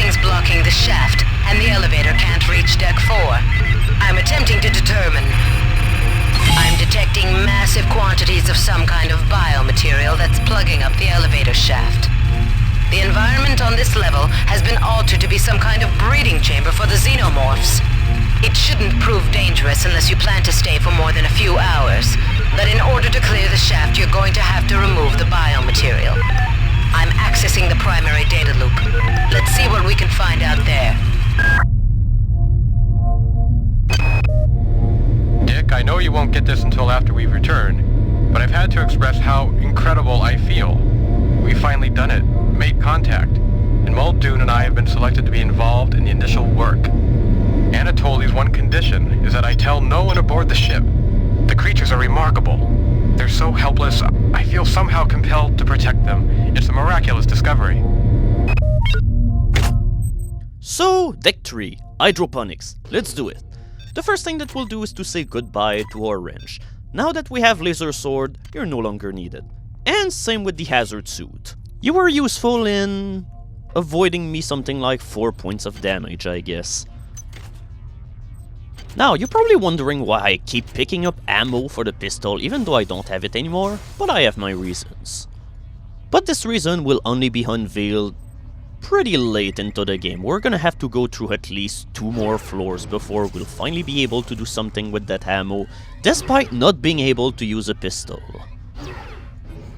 Something's blocking the shaft, and the elevator can't reach deck 4. I'm attempting to determine. I'm detecting massive quantities of some kind of biomaterial that's plugging up the elevator shaft. The environment on this level has been altered to be some kind of breeding chamber for the xenomorphs. It shouldn't prove dangerous unless you plan to stay for more than a few hours. But in order to clear the shaft, you're going to have to remove the biomaterial. I'm accessing the primary data loop. Let's see what we can find out there. Dick, I know you won't get this until after we return, but I've had to express how incredible I feel. We've finally done it, made contact, and Muldoon and I have been selected to be involved in the initial work. Anatoli's one condition is that I tell no one aboard the ship. The creatures are remarkable. They're so helpless, I feel somehow compelled to protect them. It's a miraculous discovery. So, Deck 3, Hydroponics. Let's do it. The first thing that we'll do is to say goodbye to our wrench. Now that we have laser sword, you're no longer needed. And same with the hazard suit. You were useful in avoiding me something like 4 points of damage, I guess. Now, you're probably wondering why I keep picking up ammo for the pistol even though I don't have it anymore, but I have my reasons. But this reason will only be unveiled pretty late into the game. We're gonna have to go through at least 2 more floors before we'll finally be able to do something with that ammo, despite not being able to use a pistol.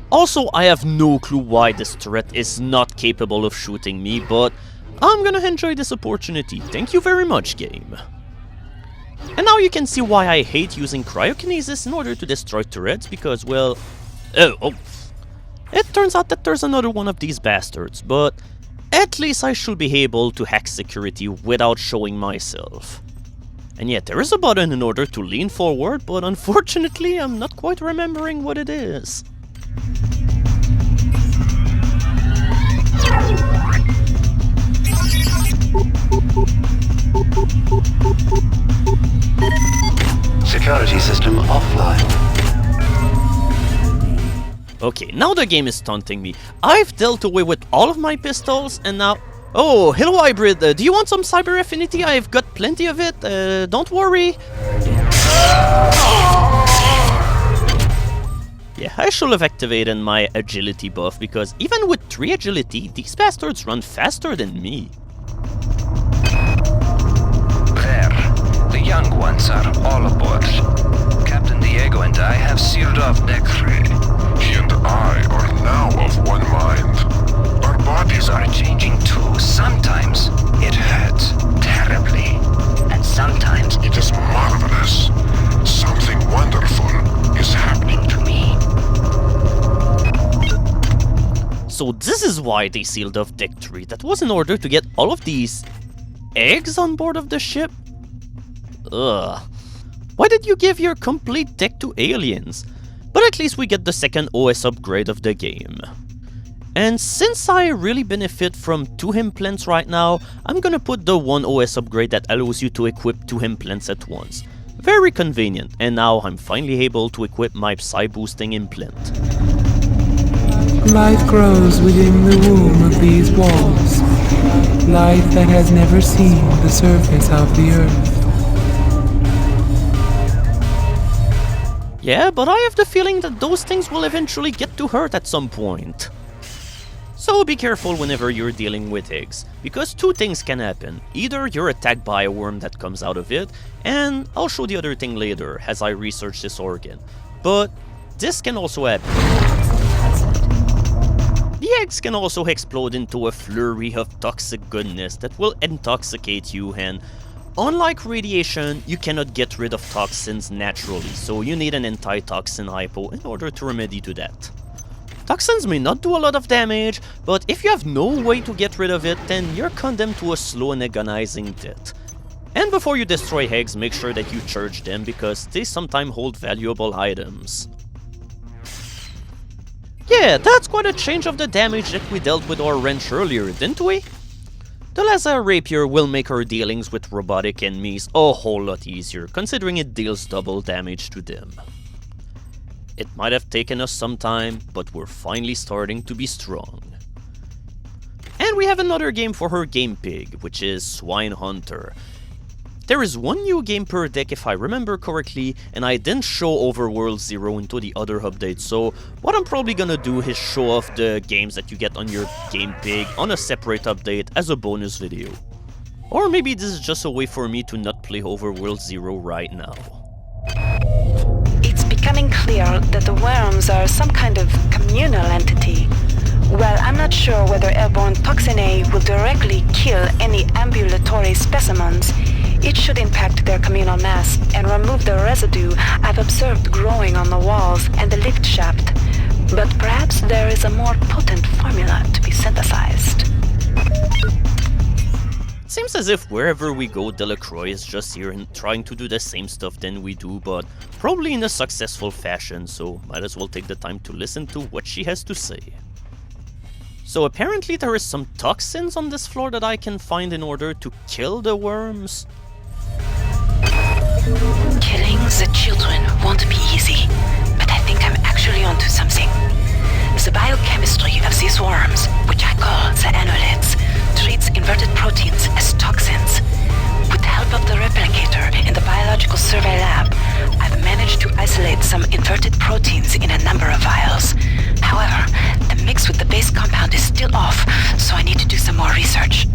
Also, I have no clue why this turret is not capable of shooting me, but I'm gonna enjoy this opportunity. Thank you very much, game. And now you can see why I hate using cryokinesis in order to destroy turrets, because, well... Oh. It turns out that there's another one of these bastards, but at least I should be able to hack security without showing myself. And yet, there is a button in order to lean forward, but unfortunately I'm not quite remembering what it is. Security system offline. Okay, now the game is taunting me. I've dealt away with all of my pistols and now... Oh, hello hybrid, do you want some cyber affinity? I've got plenty of it, don't worry. Yeah, I should have activated my agility buff because even with 3 agility, these bastards run faster than me. The young ones are all aboard. Captain Diego and I have sealed off Deck 3. He and I are now of one mind. Our bodies are changing too. Sometimes it hurts terribly. And sometimes it is Marvelous. Something wonderful is happening to me. So this is why they sealed off Deck 3. That was in order to get all of these eggs on board of the ship? Ugh. Why did you give your complete deck to aliens? But at least we get the second OS upgrade of the game. And since I really benefit from 2 implants right now, I'm gonna put the 1 OS upgrade that allows you to equip 2 implants at once. Very convenient, and now I'm finally able to equip my Psy-boosting implant. Life grows within the womb of these walls. Life that has never seen the surface of the earth. Yeah, but I have the feeling that those things will eventually get to hurt at some point. So be careful whenever you're dealing with eggs, because 2 things can happen. Either you're attacked by a worm that comes out of it, and I'll show the other thing later as I research this organ. But this can also happen. The eggs can also explode into a flurry of toxic goodness that will intoxicate you, and unlike radiation, you cannot get rid of toxins naturally, so you need an anti-toxin hypo in order to remedy to that. Toxins may not do a lot of damage, but if you have no way to get rid of it, then you're condemned to a slow and agonizing death. And before you destroy eggs, make sure that you charge them because they sometimes hold valuable items. Yeah, that's quite a change of the damage that we dealt with our wrench earlier, didn't we? The laser rapier will make our dealings with robotic enemies a whole lot easier, considering it deals double damage to them. It might have taken us some time, but we're finally starting to be strong. And And we have another game for her game pig, which is Swine Hunter. There is one new game per deck if I remember correctly, and I didn't show Overworld 0 into the other updates, so what I'm probably gonna do is show off the games that you get on your game pig on a separate update as a bonus video. Or maybe this is just a way for me to not play Overworld 0 right now. It's becoming clear that the worms are some kind of communal entity. While I'm not sure whether airborne toxin A will directly kill any ambulatory specimens, it should impact their communal mass and remove the residue I've observed growing on the walls and the lift shaft. But perhaps there is a more potent formula to be synthesized. It seems as if wherever we go, Delacroix is just here and trying to do the same stuff than we do, but probably in a successful fashion, so might as well take the time to listen to what she has to say. So apparently there is some toxins on this floor that I can find in order to kill the worms. Killing the children won't be easy, but I think I'm actually onto something. The biochemistry of these worms, which I call the annelids, treats inverted proteins as toxins. With the help of the replicator in the biological survey lab, I've managed to isolate some inverted proteins in a number of vials. However, the mix with the base compound is still off, so I need to do some more research.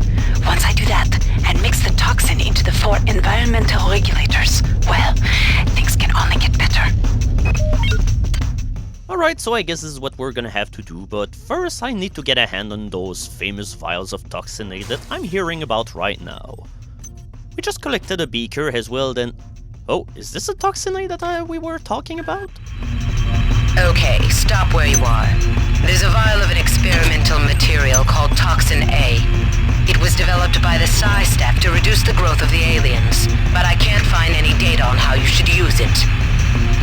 Once I do that, and mix the toxin into the 4 environmental regulators, well, things can only get better. Alright, so I guess this is what we're gonna have to do, but first I need to get a hand on those famous vials of toxin A that I'm hearing about right now. We just collected a beaker as well, then... Oh, is this a toxin A that we were talking about? Okay, stop where you are. There's a vial of an experimental material called Toxin A. It was developed by the Psi staff to reduce the growth of the aliens, but I can't find any data on how you should use it.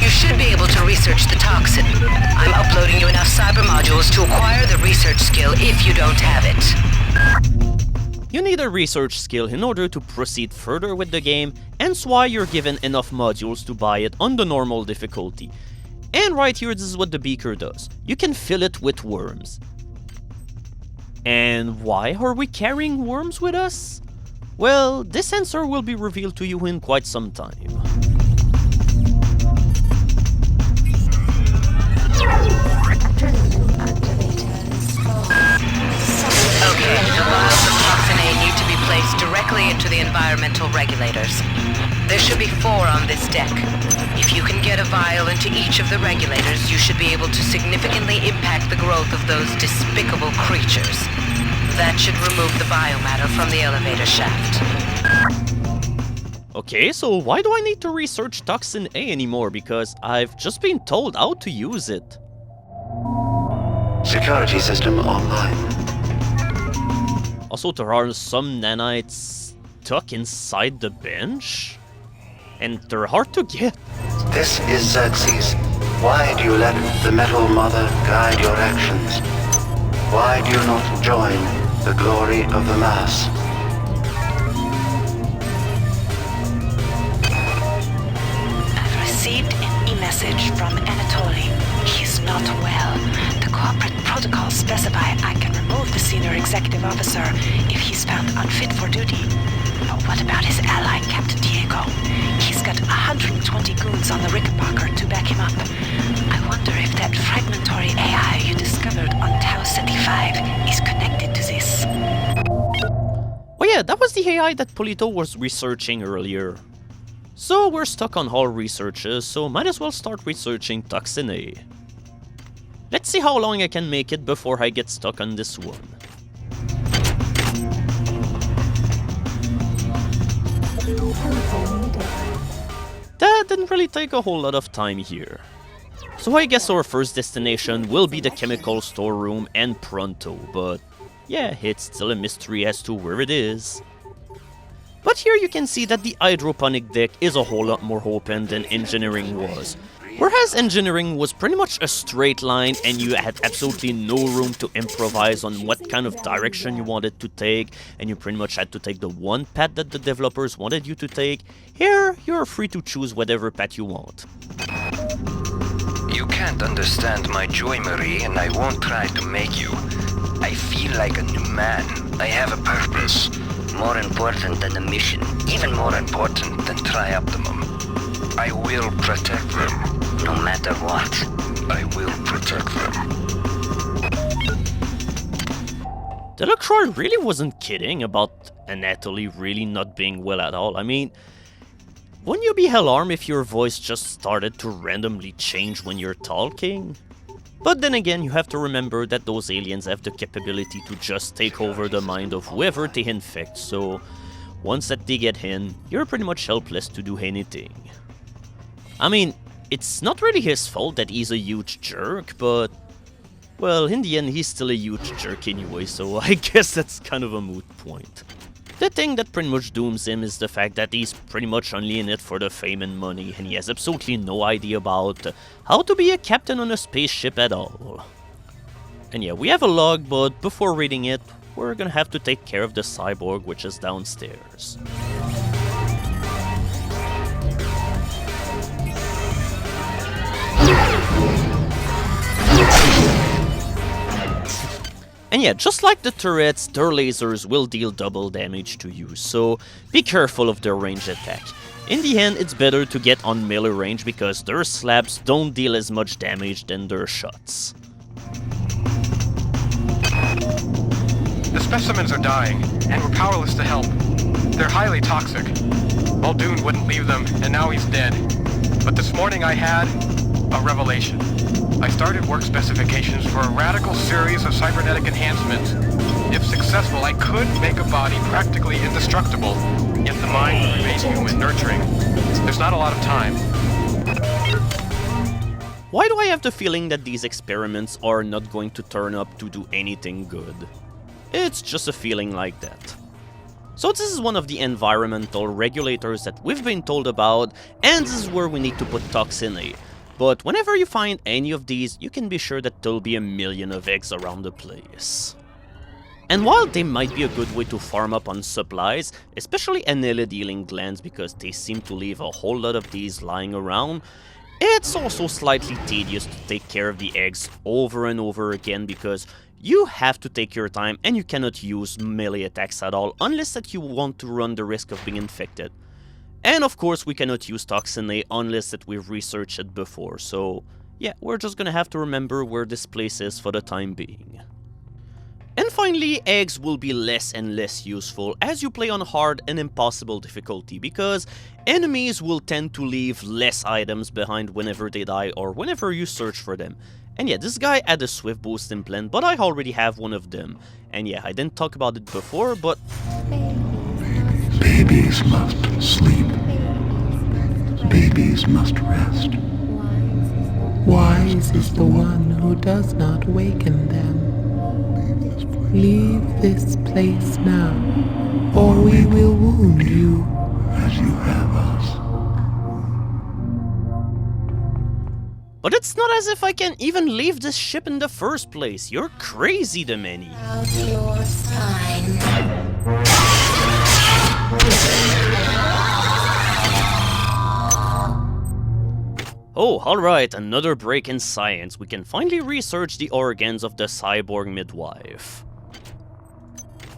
You should be able to research the toxin. I'm uploading you enough cyber modules to acquire the research skill if you don't have it. You need a research skill in order to proceed further with the game, hence why you're given enough modules to buy it on the normal difficulty. And right here, this is what the beaker does. You can fill it with worms. And why are we carrying worms with us? Well, this answer will be revealed to you in quite some time. Okay, the vials of Toxin A need to be placed directly into the environmental regulators. There should be 4 on this deck. If you can get a vial into each of the regulators, you should be able to significantly impact the growth of those despicable creatures. That should remove the biomatter from the elevator shaft. Okay, so why do I need to research Toxin A anymore? Because I've just been told how to use it. Security system online. Also, there are some nanites stuck inside the bench, and they're hard to get. This is Xerxes. Why do you let the Metal Mother guide your actions? Why do you not join the glory of the Mass? I've received an e-message from Anatoly. He's not well. The corporate protocols specify I can remove the senior executive officer if he's found unfit for duty. But what about his ally, Captain Diego? He's got 120 goons on the Rickenbacker to back him up. I wonder if that fragmentary AI you discovered on Tau Ceti 5 is connected to this. Oh yeah, that was the AI that Polito was researching earlier. So we're stuck on all researches, so might as well start researching Toxin A. Let's see how long I can make it before I get stuck on this one. That didn't really take a whole lot of time here. So I guess our first destination will be the chemical storeroom and pronto, but yeah, it's still a mystery as to where it is. But here you can see that the hydroponic deck is a whole lot more open than engineering was. Whereas engineering was pretty much a straight line and you had absolutely no room to improvise on what kind of direction you wanted to take, and you pretty much had to take the one path that the developers wanted you to take, here you're free to choose whatever path you want. You can't understand my joy, Marie, and I won't try to make you. I feel like a new man. I have a purpose. More important than the mission. Even more important than Trioptimum. I will protect them. No matter what. I will protect them. Delacroix really wasn't kidding about Anatoly really not being well at all. I mean, wouldn't you be alarmed if your voice just started to randomly change when you're talking? But then again, you have to remember that those aliens have the capability to just take over the mind of whoever they infect, so once that they get in, you're pretty much helpless to do anything. I mean, it's not really his fault that he's a huge jerk, but well, in the end, he's still a huge jerk anyway, so I guess that's kind of a moot point. The thing that pretty much dooms him is the fact that he's pretty much only in it for the fame and money, and he has absolutely no idea about how to be a captain on a spaceship at all. And yeah, we have a log, but before reading it, we're gonna have to take care of the cyborg, which is downstairs. And yeah, just like the turrets, their lasers will deal double damage to you, so be careful of their ranged attack. In the end, it's better to get on melee range because their slabs don't deal as much damage than their shots. The specimens are dying, and we're powerless to help. They're highly toxic. Muldoon wouldn't leave them, and now he's dead. But this morning I had a revelation. I started work specifications for a radical series of cybernetic enhancements. If successful, I could make a body practically indestructible, yet the mind would remain human, nurturing. There's not a lot of time. Why do I have the feeling that these experiments are not going to turn up to do anything good? It's just a feeling like that. So this is one of the environmental regulators that we've been told about, and this is where we need to put Toxin A. But whenever you find any of these, you can be sure that there'll be a million of eggs around the place. And while they might be a good way to farm up on supplies, especially anilla-dealing glands because they seem to leave a whole lot of these lying around, it's also slightly tedious to take care of the eggs over and over again because you have to take your time and you cannot use melee attacks at all unless that you want to run the risk of being infected. And of course we cannot use Toxin A unless that we've researched it before, so yeah, we're just gonna have to remember where this place is for the time being. And finally, eggs will be less and less useful as you play on hard and impossible difficulty because enemies will tend to leave less items behind whenever they die or whenever you search for them. And yeah, this guy had a swift boost implant, but I already have one of them. And yeah, I didn't talk about it before, but Babies must sleep. Babies must rest. Wise is the one who does not waken them. Leave this place now, or we will wound you. As you have us. But it's not as if I can even leave this ship in the first place. You're crazy, the many. Oh, alright, another break in science. We can finally research the organs of the cyborg midwife.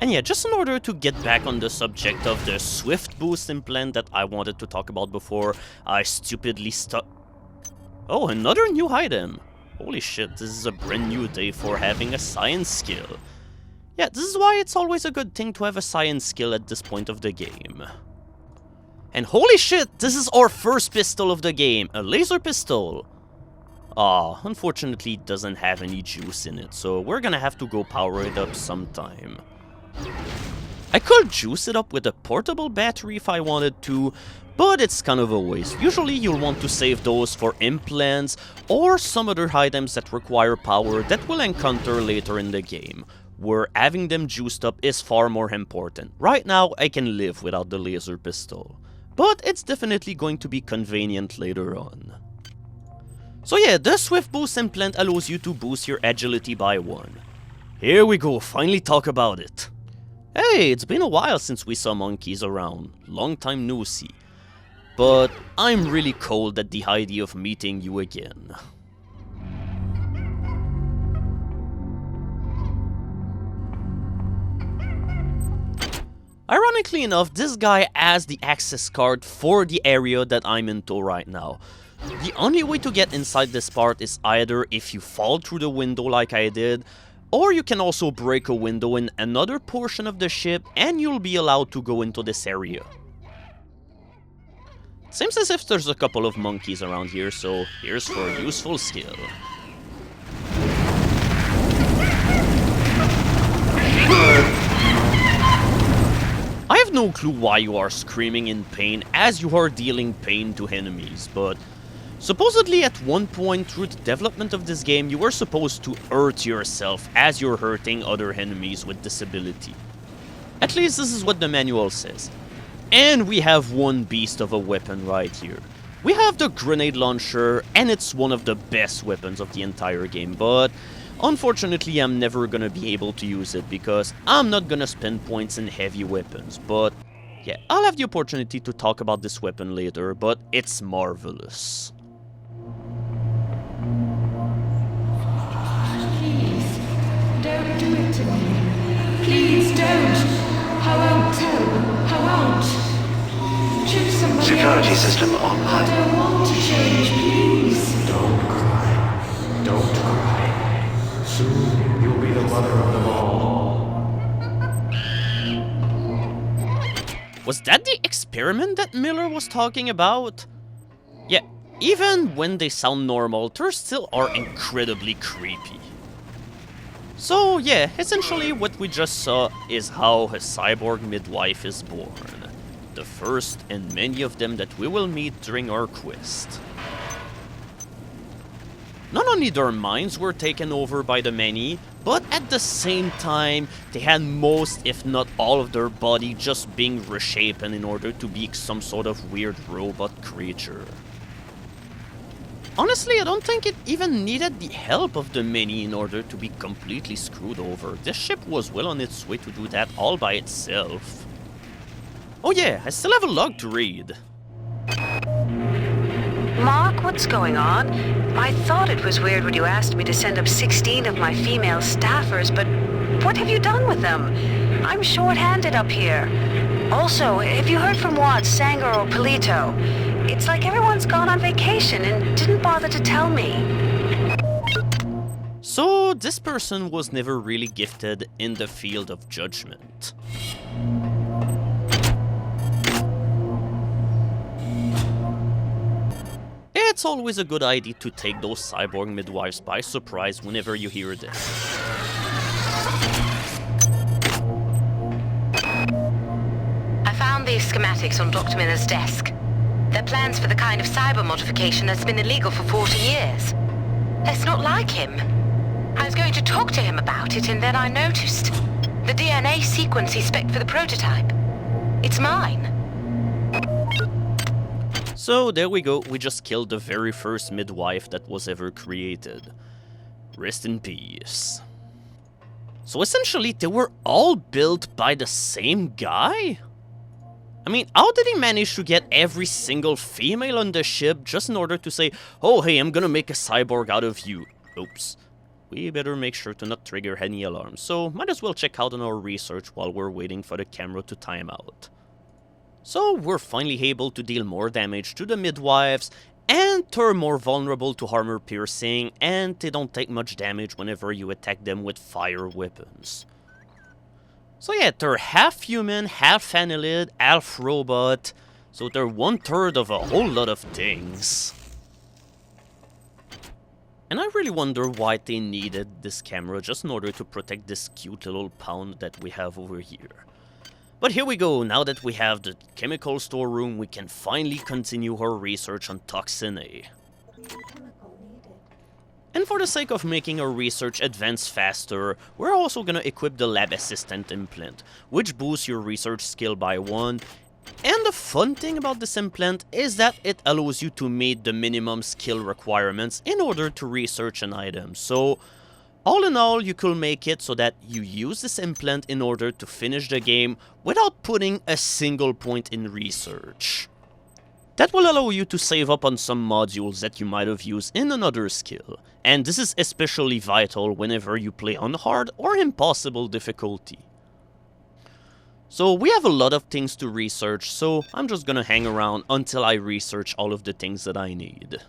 And yeah, just in order to get back on the subject of the swift boost implant that I wanted to talk about before, I stupidly Oh, another new item! Holy shit, this is a brand new day for having a science skill. Yeah, this is why it's always a good thing to have a science skill at this point of the game. And holy shit, this is our first pistol of the game, a laser pistol! Ah, unfortunately it doesn't have any juice in it, so we're gonna have to go power it up sometime. I could juice it up with a portable battery if I wanted to, but it's kind of a waste. Usually you'll want to save those for implants or some other items that require power that we'll encounter later in the game, where having them juiced up is far more important. Right now I can live without the laser pistol, but it's definitely going to be convenient later on. So yeah, the Swift Boost implant allows you to boost your agility by 1. Here we go, finally talk about it. Hey, it's been a while since we saw monkeys around. Long time no see. But I'm really cold at the idea of meeting you again. Ironically enough, this guy has the access card for the area that I'm into right now. The only way to get inside this part is either if you fall through the window like I did, or you can also break a window in another portion of the ship and you'll be allowed to go into this area. Seems as if there's a couple of monkeys around here, so here's for a useful skill. I have no clue why you are screaming in pain as you are dealing pain to enemies, but supposedly at one point through the development of this game you were supposed to hurt yourself as you're hurting other enemies with disability. At least this is what the manual says. And we have one beast of a weapon right here. We have the grenade launcher, and it's one of the best weapons of the entire game, but unfortunately I'm never gonna be able to use it because I'm not gonna spend points in heavy weapons. But yeah, I'll have the opportunity to talk about this weapon later, but it's marvelous. Please, don't do it to me. Please don't. I won't tell. I won't. Choose somebody Security else. system I online. don't want to change, please. Don't cry. Don't cry. Soon you'll be the mother of them all. Was that the experiment that Miller was talking about? Yeah, even when they sound normal, they still are incredibly creepy. So yeah, essentially what we just saw is how a cyborg midwife is born. The first and many of them that we will meet during our quest. Not only their minds were taken over by the many, but at the same time, they had most, if not all of their body just being reshapen in order to be some sort of weird robot creature. Honestly, I don't think it even needed the help of the many in order to be completely screwed over. This ship was well on its way to do that all by itself. Oh yeah, I still have a log to read. Mark, what's going on? I thought it was weird when you asked me to send up 16 of my female staffers, but what have you done with them? I'm short-handed up here. Also, have you heard from Watts, Sanger, or Polito? It's like everyone's gone on vacation and didn't bother to tell me. So, this person was never really gifted in the field of judgment. It's always a good idea to take those cyborg midwives by surprise whenever you hear this. I found these schematics on Dr. Miller's desk. They're plans for the kind of cyber modification that's been illegal for 40 years. That's not like him. I was going to talk to him about it and then I noticed the DNA sequence he spec'd for the prototype. It's mine. So there we go, we just killed the very first midwife that was ever created. Rest in peace. So essentially, they were all built by the same guy? I mean, how did he manage to get every single female on the ship just in order to say, oh hey, I'm gonna make a cyborg out of you? Oops. We better make sure to not trigger any alarms, so might as well check out on our research while we're waiting for the camera to time out. So we're finally able to deal more damage to the midwives, and they're more vulnerable to armor piercing, and they don't take much damage whenever you attack them with fire weapons. So yeah, they're half human, half annelid, half robot, so they're 1/3 of a whole lot of things. And I really wonder why they needed this camera just in order to protect this cute little pound that we have over here. But here we go, now that we have the chemical storeroom, we can finally continue our research on Toxin A. And for the sake of making our research advance faster, we're also gonna equip the Lab Assistant Implant, which boosts your research skill by 1. And the fun thing about this implant is that it allows you to meet the minimum skill requirements in order to research an item. So, all in all, you could make it so that you use this implant in order to finish the game without putting a single point in research. That will allow you to save up on some modules that you might have used in another skill, and this is especially vital whenever you play on hard or impossible difficulty. So we have a lot of things to research, so I'm just gonna hang around until I research all of the things that I need.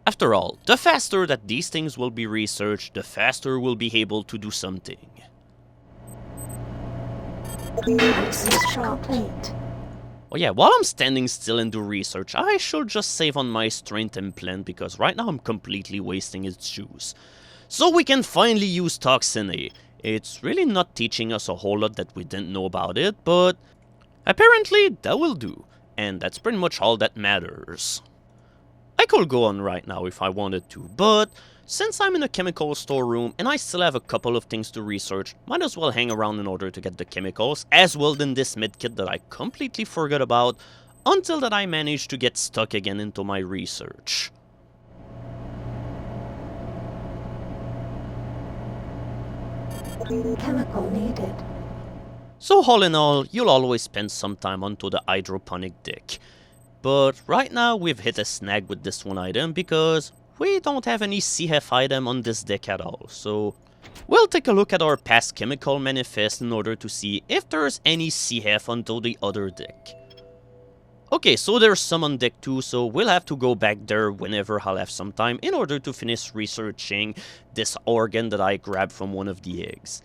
After all, the faster that these things will be researched, the faster we'll be able to do something. Oh yeah, while I'm standing still and do research, I should just save on my strength implant because right now I'm completely wasting its juice. So we can finally use Toxin A. It's really not teaching us a whole lot that we didn't know about it, but apparently that will do. And that's pretty much all that matters. I could go on right now if I wanted to, but since I'm in a chemical storeroom and I still have a couple of things to research, might as well hang around in order to get the chemicals, as well as this medkit that I completely forgot about, until that I manage to get stuck again into my research. Chemical needed. So all in all, you'll always spend some time onto the hydroponic deck. But right now we've hit a snag with this one item because we don't have any CF item on this deck at all. So we'll take a look at our past chemical manifest in order to see if there's any CF onto the other deck. Okay, so there's some on deck too, so we'll have to go back there whenever I'll have some time in order to finish researching this organ that I grabbed from one of the eggs.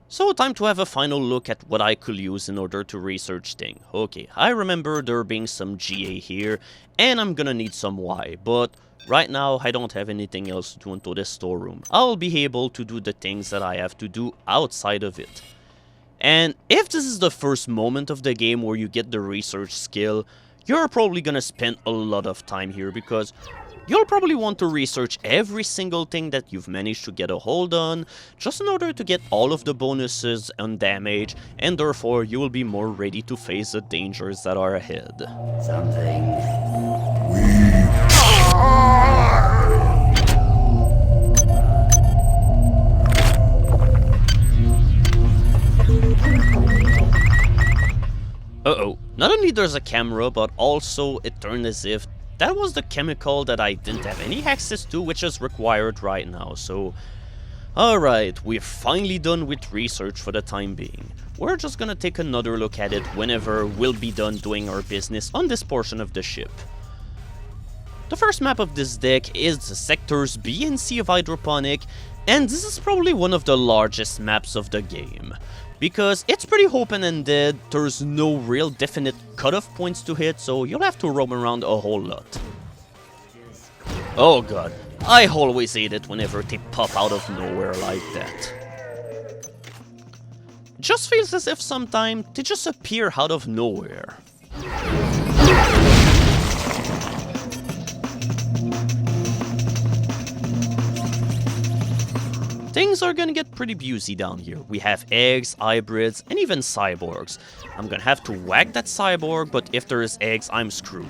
So time to have a final look at what I could use in order to research things. Okay, I remember there being some GA here, and I'm gonna need some Y, but right now I don't have anything else to do into this storeroom. I'll be able to do the things that I have to do outside of it. And if this is the first moment of the game where you get the research skill, you're probably gonna spend a lot of time here because you'll probably want to research every single thing that you've managed to get a hold on, just in order to get all of the bonuses on damage, and therefore you will be more ready to face the dangers that are ahead. Uh-oh, not only there's a camera, but also it turned as if that was the chemical that I didn't have any access to, which is required right now, so alright, we're finally done with research for the time being. We're just gonna take another look at it whenever we'll be done doing our business on this portion of the ship. The first map of this deck is the sectors B and C of Hydroponic, and this is probably one of the largest maps of the game. Because it's pretty open-ended, there's no real definite cutoff points to hit, so you'll have to roam around a whole lot. Oh god, I always hate it whenever they pop out of nowhere like that. Just feels as if sometimes they just appear out of nowhere. Things are gonna get pretty busy down here. We have eggs, hybrids, and even cyborgs. I'm gonna have to whack that cyborg, but if there is eggs, I'm screwed.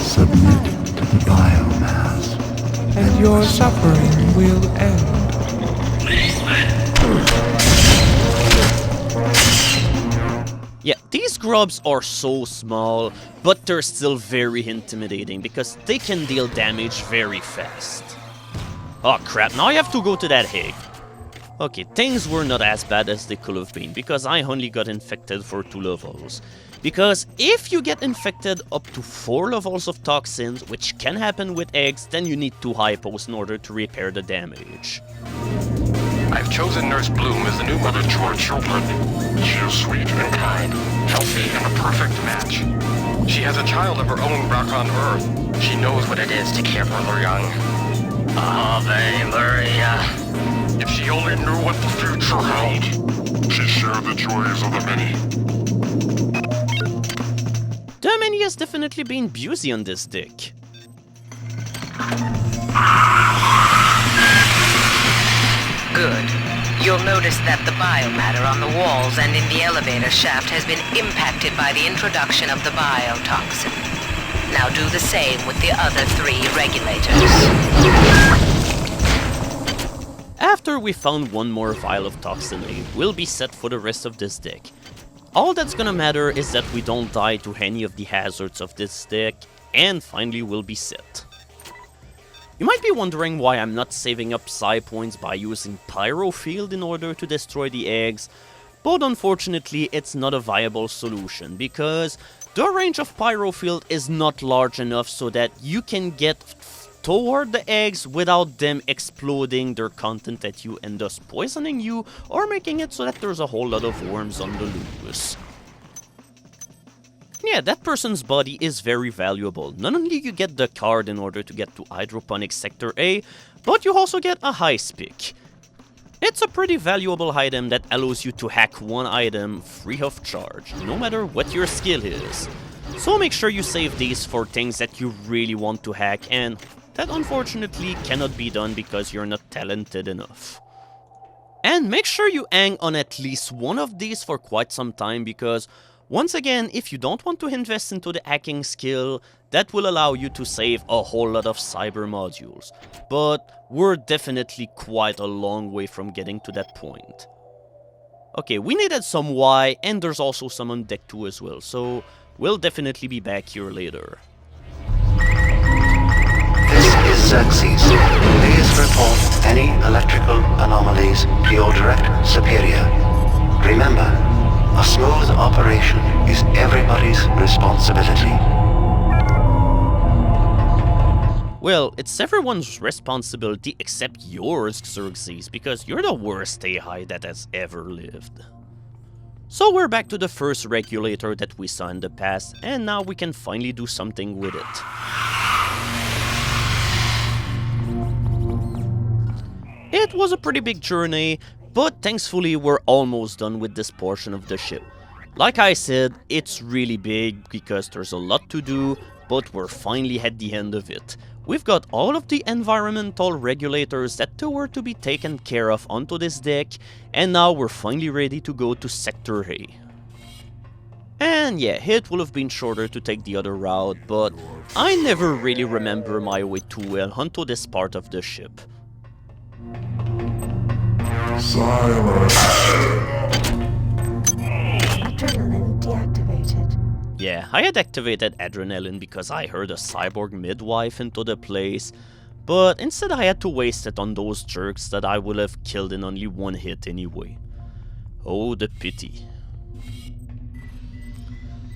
Submit to the biomass. And your suffering will end. Yeah, these grubs are so small, but they're still very intimidating because they can deal damage very fast. Oh crap, now I have to go to that egg. Okay, things were not as bad as they could have been, because I only got infected for 2 levels. Because if you get infected up to 4 levels of toxins, which can happen with eggs, then you need 2 hypos in order to repair the damage. I've chosen Nurse Bloom as the new mother to our children. She is sweet and kind. Healthy and a perfect match. She has a child of her own back on Earth. She knows what it is to care for her young. Ave Maria. If she only knew what the future held. She shared the joys of the many. The many has definitely been busy on this deck. Good. You'll notice that the biomatter on the walls and in the elevator shaft has been impacted by the introduction of the biotoxin. Now do the same with the other 3 regulators. After we found one more vial of Toxin A, we'll be set for the rest of this deck. All that's gonna matter is that we don't die to any of the hazards of this deck, and finally we'll be set. You might be wondering why I'm not saving up psi points by using Pyro Field in order to destroy the eggs. but unfortunately it's not a viable solution because the range of pyro field is not large enough so that you can get toward the eggs without them exploding their content at you and thus poisoning you or making it so that there's a whole lot of worms on the loose. Yeah, that person's body is very valuable. Not only you get the card in order to get to Hydroponics Sector A, but you also get a heist pick. It's a pretty valuable item that allows you to hack one item free of charge, no matter what your skill is. So make sure you save these for things that you really want to hack and that unfortunately cannot be done because you're not talented enough. And make sure you hang on at least one of these for quite some time because once again, if you don't want to invest into the hacking skill, that will allow you to save a whole lot of cyber modules. But we're definitely quite a long way from getting to that point. Okay, we needed some Y, and there's also some on deck 2 as well, so we'll definitely be back here later. This is Xerxes. Please report any electrical anomalies to your direct superior. Remember, a smooth operation is everybody's responsibility. Well, it's everyone's responsibility except yours, Xerxes, because you're the worst AI that has ever lived. So we're back to the first regulator that we saw in the past, and now we can finally do something with it. It was a pretty big journey, but thankfully we're almost done with this portion of the ship. Like I said, it's really big because there's a lot to do, but we're finally at the end of it. We've got all of the environmental regulators that were to be taken care of onto this deck, and now we're finally ready to go to Sector A. And yeah, it would have been shorter to take the other route, but I never really remember my way too well onto this part of the ship. Silence. Adrenaline deactivated. Yeah, I had activated adrenaline because I heard a cyborg midwife into the place, but instead I had to waste it on those jerks that I would have killed in only one hit anyway. Oh, the pity.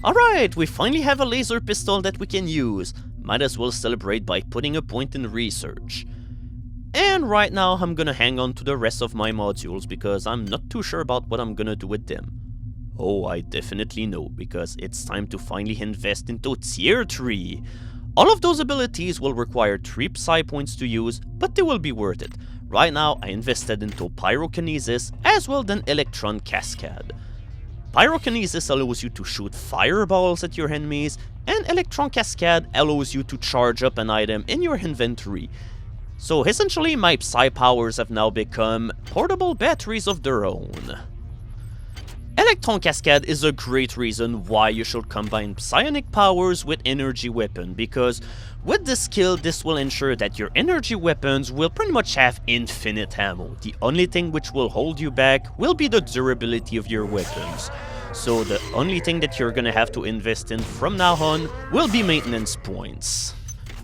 Alright, we finally have a laser pistol that we can use. Might as well celebrate by putting a point in research. And right now I'm gonna hang on to the rest of my modules because I'm not too sure about what I'm gonna do with them. Oh, I definitely know, because it's time to finally invest into Tier 3. All of those abilities will require 3 Psy points to use, but they will be worth it. Right now I invested into Pyrokinesis as well as Electron Cascade. Pyrokinesis allows you to shoot fireballs at your enemies, and Electron Cascade allows you to charge up an item in your inventory. So essentially my Psy powers have now become portable batteries of their own. Electron Cascade is a great reason why you should combine psionic powers with energy weapon, because with this skill this will ensure that your energy weapons will pretty much have infinite ammo. The only thing which will hold you back will be the durability of your weapons. So the only thing that you're gonna have to invest in from now on will be maintenance points.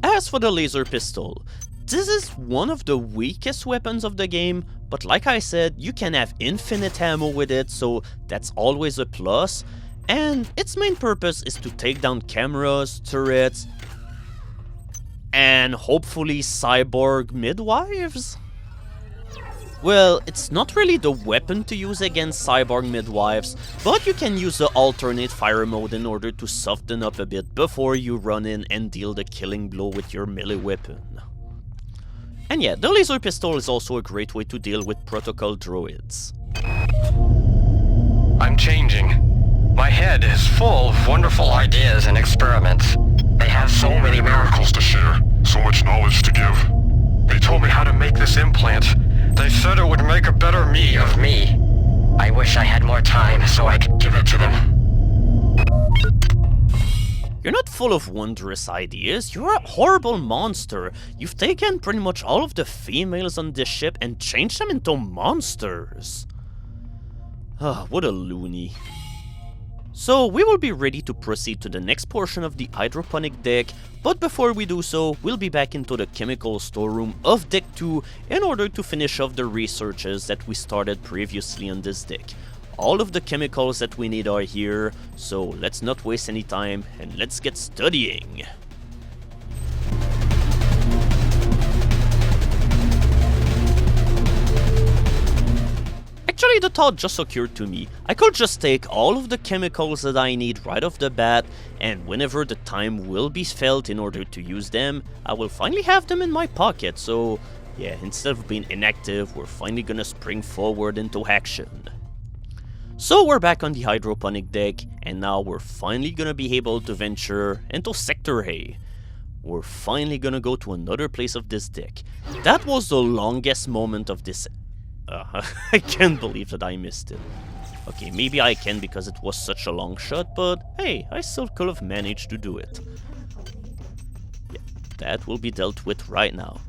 As for the laser pistol, this is one of the weakest weapons of the game, but like I said, you can have infinite ammo with it, so that's always a plus. And its main purpose is to take down cameras, turrets, and hopefully cyborg midwives? Well, it's not really the weapon to use against cyborg midwives, but you can use the alternate fire mode in order to soften up a bit before you run in and deal the killing blow with your melee weapon. And yeah, the laser pistol is also a great way to deal with protocol droids. I'm changing. My head is full of wonderful ideas and experiments. They have so many miracles to share, So much knowledge to give. They told me how to make this implant. They said it would make a better me of me. I wish I had more time so I could give it to them. You're not full of wondrous ideas, you're a horrible monster. You've taken pretty much all of the females on this ship and changed them into monsters. Ah, what a loony. So we will be ready to proceed to the next portion of the hydroponic deck, but before we do so, we'll be back into the chemical storeroom of deck 2 in order to finish off the researches that we started previously on this deck. all of the chemicals that we need are here, so let's not waste any time and let's get studying. Actually, the thought just occurred to me. I could just take all of the chemicals that I need right off the bat, and whenever the time will be felt in order to use them, I will finally have them in my pocket. So yeah, instead of being inactive, we're finally gonna spring forward into action. So we're back on the hydroponic deck, and now we're finally gonna be able to venture into Sector A. We're finally gonna go to another place of this deck. That was the longest moment of this. I can't believe that I missed it. Okay, maybe I can because it was such a long shot, but hey, I still could have managed to do it. Yeah, that will be dealt with right now.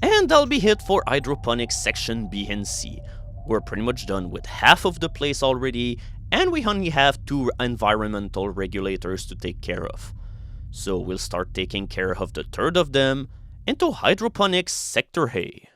And that'll be it for Hydroponics Section B and C. We're pretty much done with half of the place already, and we only have 2 environmental regulators to take care of. So we'll start taking care of the third of them into Hydroponics Sector A.